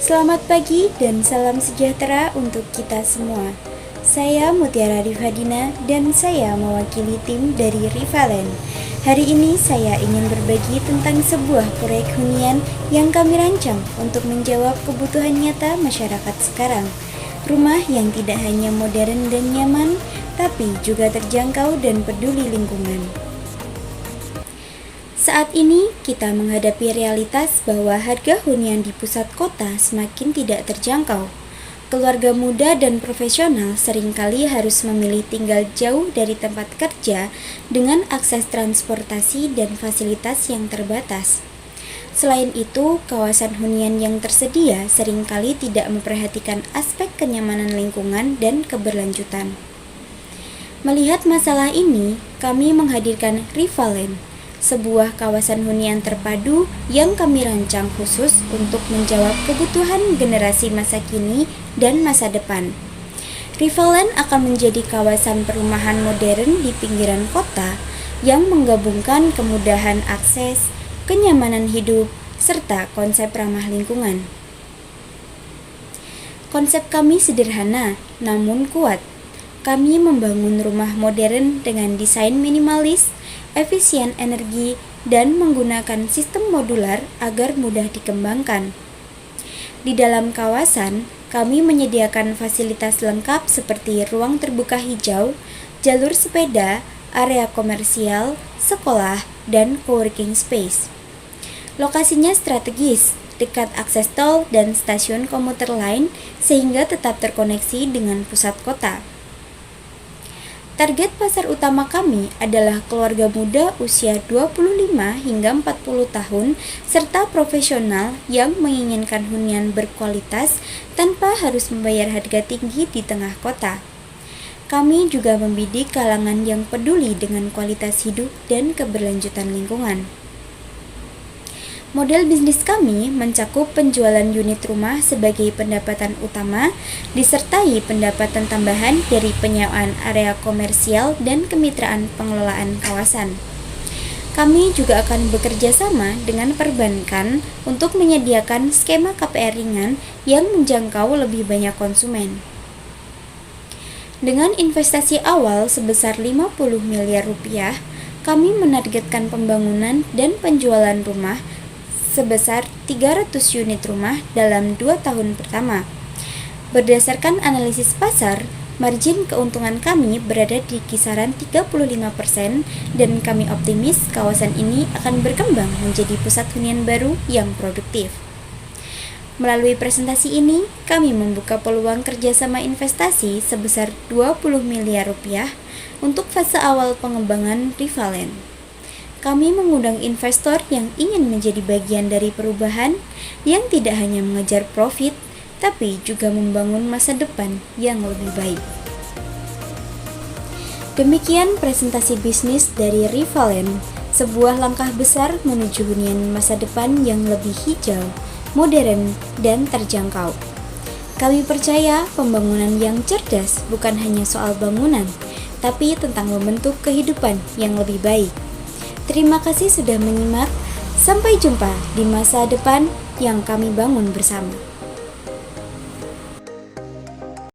Selamat pagi dan salam sejahtera untuk kita semua. Saya Mutiara Rifadina dan saya mewakili tim dari Rivalen. Hari ini saya ingin berbagi tentang sebuah proyek hunian yang kami rancang untuk menjawab kebutuhan nyata masyarakat sekarang. Rumah yang tidak hanya modern dan nyaman, tapi juga terjangkau dan peduli lingkungan. Saat ini, kita menghadapi realitas bahwa harga hunian di pusat kota semakin tidak terjangkau. Keluarga muda dan profesional seringkali harus memilih tinggal jauh dari tempat kerja dengan akses transportasi dan fasilitas yang terbatas. Selain itu, kawasan hunian yang tersedia seringkali tidak memperhatikan aspek kenyamanan lingkungan dan keberlanjutan. Melihat masalah ini, kami menghadirkan Rivalen, sebuah kawasan hunian terpadu yang kami rancang khusus untuk menjawab kebutuhan generasi masa kini dan masa depan. Rivalen akan menjadi kawasan perumahan modern di pinggiran kota yang menggabungkan kemudahan akses, kenyamanan hidup, serta konsep ramah lingkungan. Konsep kami sederhana namun kuat. Kami membangun rumah modern dengan desain minimalis, efisien energi, dan menggunakan sistem modular agar mudah dikembangkan. Di dalam kawasan, kami menyediakan fasilitas lengkap seperti ruang terbuka hijau, jalur sepeda, area komersial, sekolah, dan coworking space. Lokasinya strategis, dekat akses tol dan stasiun komuter lain sehingga tetap terkoneksi dengan pusat kota. Target pasar utama kami adalah keluarga muda usia 25 hingga 40 tahun serta profesional yang menginginkan hunian berkualitas tanpa harus membayar harga tinggi di tengah kota. Kami juga membidik kalangan yang peduli dengan kualitas hidup dan keberlanjutan lingkungan. Model bisnis kami mencakup penjualan unit rumah sebagai pendapatan utama, disertai pendapatan tambahan dari penyewaan area komersial dan kemitraan pengelolaan kawasan. Kami juga akan bekerja sama dengan perbankan untuk menyediakan skema KPR ringan yang menjangkau lebih banyak konsumen. Dengan investasi awal sebesar 50 miliar rupiah, kami menargetkan pembangunan dan penjualan rumah sebesar 300 unit rumah dalam 2 tahun pertama. Berdasarkan analisis pasar, margin keuntungan kami berada di kisaran 35% dan kami optimis kawasan ini akan berkembang menjadi pusat hunian baru yang produktif. Melalui presentasi ini, kami membuka peluang kerjasama investasi sebesar 20 miliar rupiah untuk fase awal pengembangan Rivalen. Kami mengundang investor yang ingin menjadi bagian dari perubahan yang tidak hanya mengejar profit, tapi juga membangun masa depan yang lebih baik. Demikian presentasi bisnis dari Rivalen, sebuah langkah besar menuju hunian masa depan yang lebih hijau, modern, dan terjangkau. Kami percaya pembangunan yang cerdas bukan hanya soal bangunan, tapi tentang membentuk kehidupan yang lebih baik. Terima kasih sudah menyimak. Sampai jumpa di masa depan yang kami bangun bersama.